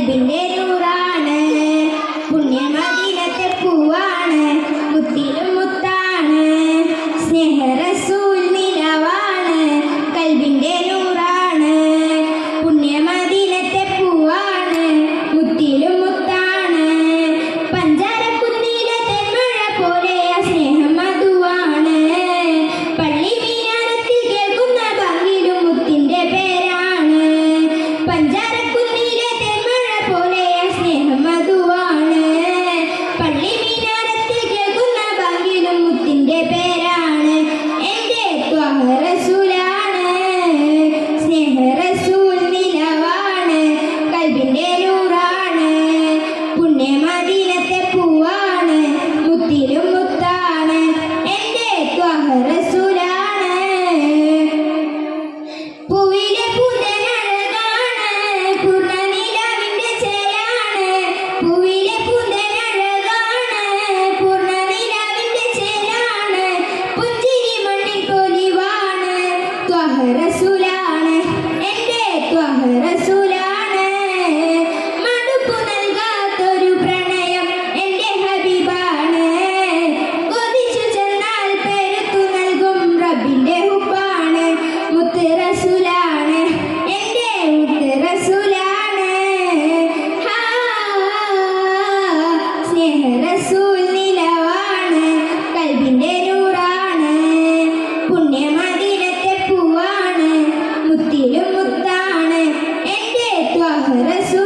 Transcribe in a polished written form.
കൽബിന്റെ നൂറാണ്, പുണ്യമദീനത്തെ പൂവാണ്, മുത്തിലും മുത്താണ്, സ്നേഹ റസൂൽ നിലവാണ്. കൽബിന്റെ നൂറാണ്, പുണ്യമദീനത്തെ പൂവാണ്, മുത്തിലും മുത്താണ്, പഞ്ചാരക്കുന്നിലെ തെന്മഴ പോലെ സ്നേഹം മധുവാണ്. പള്ളി മീനാരത്തിൽ കേൾക്കുന്ന ബാങ്കിലും മുത്തിന്റെ പേരാണ്. പഞ്ചാരക്കുന്നിലെ തെന്മഴ പോലെ സ്നേഹം മധുവാണ്. പള്ളി മീനാരത്തിൽ കേൾക്കുന്ന ബാങ്കിലും മുത്തിന്റെ പേരാണ്. എന്റെ ത്വാഹ റസൂലാണ്, സ്നേഹ റസൂൽ നിലവാണ്. കൽബിന്റെ നൂറാണ്, പുണ്യമദീനത്തെ പൂവാണ്, മുത്തിലും മുത്താണ്. എന്റെ ത്വാഹ റസൂലാണ്. പൂവിലെ പൂന്തനഴകാണ്, പൂർണ്ണനിലാവിന്റെ ചേലാണ്. പൂവിലെ പൂന്തനഴകാണ്, പൂർണ്ണനിലാവിന്റെ ചേലാണ്. പുഞ്ചിരി മണ്ണിൽ പൊലിവാണ്, ത്വാഹ റസൂലാണ്. എന്റെ ത്വാഹ റസൂലാണ്. മടുപ്പു നൽകാത്തൊരു പ്രണയം എന്റെ ഹബീബാണ്. കൊതിച്ചു ചെന്നാൽ പെരുത്തു നൽകും റബ്ബിന്റെ ഹുബ്ബാണ്. മുത്ത് റസൂലാണ്, എന്റെ മുത്ത് റസൂലാണ്. ഹാ, സ്നേഹ റസൂൽ നിലവാണ്. കൽബിന്റെ നൂറാണ്, പുണ്യമദീനത്തെ പൂവാണ്, മുത്തിലും മുത്താണ്. എന്റെ ത്വാഹ റസൂൽ